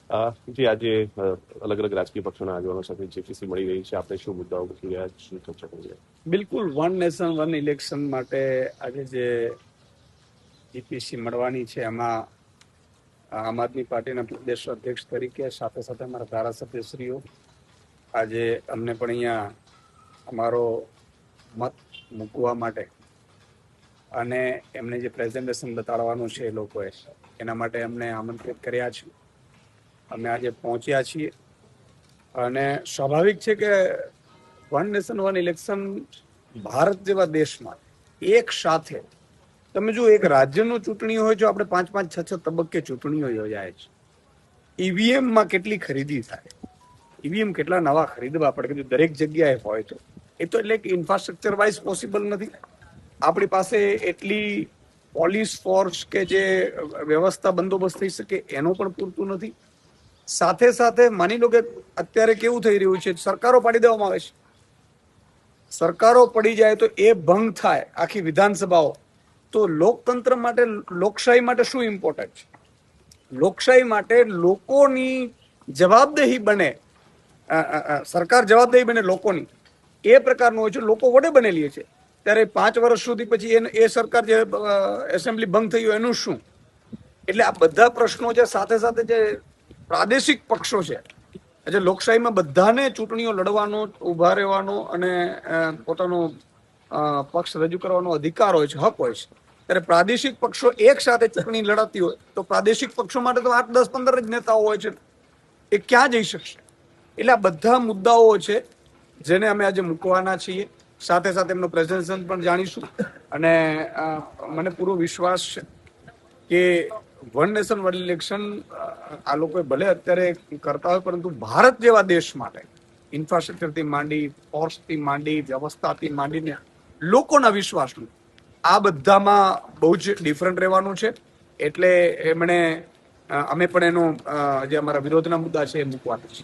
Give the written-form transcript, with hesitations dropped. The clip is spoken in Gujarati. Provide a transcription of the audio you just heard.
જી આજે અલગ અલગ રાજકીય પક્ષોના આગેવાનો સાથે જેપીસી મળી રહી છે. આપણે શું મુદ્દાઓ મૂકી રહ્યા, શું ચર્ચા કરી રહ્યા? બિલકુલ વન નેશન વન ઇલેક્શન માટે આજે જે જીપીસી મળવાની છે એમાં આમ આદમી પાર્ટીના પ્રદેશ અધ્યક્ષ તરીકે સાથે સાથે અમારા ધારાસભ્યશ્રીઓ આજે અમને પણ અહીંયા અમારો મત મૂકવા માટે અને એમને જે પ્રેઝન્ટેશન બતાડવાનું છે એ લોકોએ એના માટે અમને આમંત્રિત કર્યા છે. અમે આજે પહોંચ્યા છીએ અને સ્વાભાવિક છે કે one nation one election Bharat જેવા દેશમાં એક સાથે તમે જો એક રાજ્યનું ચૂંટણી હોય, જો આપણે 5-5, 6-6 તબક્કે ચૂંટણીઓ યોજાય છે, ઈવીએમમાં કેટલી ખરીદી થાય, ઈવીએમ કેટલા નવા ખરીદવા પડે કે દરેક જગ્યાએ હોય તો એ તો એટલે ઇન્ફ્રાસ્ટ્રક્ચર વાઇઝ પોસિબલ નથી. આપણી પાસે એટલી પોલીસ ફોર્સ કે જે વ્યવસ્થા બંદોબસ્ત થઈ શકે એનો પણ પૂરતું નથી. સાથે સાથે માની લો કે અત્યારે કેવું થઈ રહ્યું છે, સરકારો પાડી દેવામાં આવે છે. સરકારો પડી જાય તો એ ભંગ થાય આખી વિધાનસભાઓ, તો લોકતંત્ર માટે, લોકશાહી માટે શું ઇમ્પોર્ટન્ટ છે? લોકશાહી માટે લોકોની જવાબદેહી બને, સરકાર જવાબદેહી બને લોકોની, એ પ્રકારનું હોય છે. લોકો વડે બનેલી છે ત્યારે 5 વર્ષ સુધી પછી એ સરકાર જે એસેમ્બલી ભંગ થઈ હોય એનું શું? એટલે આ બધા પ્રશ્નો છે. સાથે સાથે જે પ્રાદેશિક પક્ષો છે, એટલે લોકશાહીમાં બધાને ચૂંટણીઓ લડવાનો, ઉભા રહેવાનો અને પોતાનો પક્ષ રજૂ કરવાનો અધિકાર હોય છે, હક હોય છે. ત્યારે પ્રાદેશિક પક્ષો એક સાથે ચૂંટણી લડાતી હોય તો પ્રાદેશિક પક્ષો માટે તો 8, 10, 15 જ નેતાઓ હોય છે, એ ક્યાં જઈ શકશે? એટલે આ બધા મુદ્દાઓ છે જેને અમે આજે મૂકવાના છીએ. સાથે સાથે એમનો પ્રેઝન્ટેશન પણ જાણીશું અને મને પૂરો વિશ્વાસ છે કે વન નેશન વન ઇલેક્શન આ લોકોએ ભલે અત્યારે કરતા હોય, પરંતુ ભારત જેવા દેશ માટે ઇન્ફ્રાસ્ટ્રક્ચરથી માંડી, ફોર્સથી માંડી, વ્યવસ્થાથી માંડીને લોકોના વિશ્વાસનું, આ બધામાં બહુ જ ડિફરન્ટ રહેવાનું છે. એટલે અમે પણ એનો જે અમારા વિરોધના મુદ્દા છે એ મૂકવાના છે.